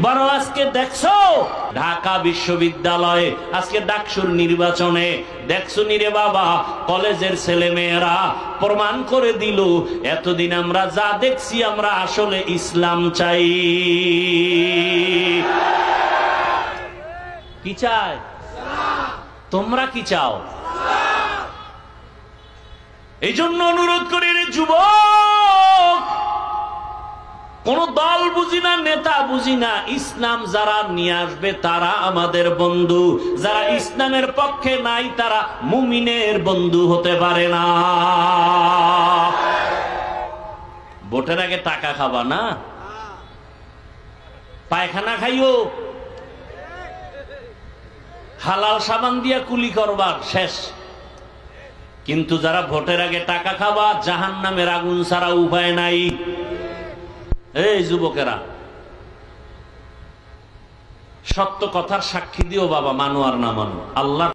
বড় আজকে দেখছো ঢাকা বিশ্ববিদ্যালয়ে আজকে ডাকসুর নির্বাচনে দেখছো নিরে বাবা, কলেজের ছেলে মেয়েরা প্রমাণ করে দিল এতদিন আমরা যা দেখছি আমরা আসলে ইসলাম চাই। কি চাই? তোমরা কি চাও? এই জন্য অনুরোধ করি রে যুবক, কোন দল বুঝি না, নেতা বুঝি না, ইসলাম যারা নিয়ে আসবে তারা আমাদের বন্ধু, যারা ইসলামের পক্ষে নাই তারা মুমিনের বন্ধু হতে পারে না। ভোটের আগে টাকা খাবা না, পায়খানা খাইও, হালাল সাবান দিয়া কুলি করবার শেষ। কিন্তু যারা ভোটের আগে টাকা খাবা, জাহান্নামের আগুন ছাড়া উপায় নাই। এই যুবকেরা, সত্য কথার সাক্ষী দিও বাবা, মানো আর না মানো, আল্লাহ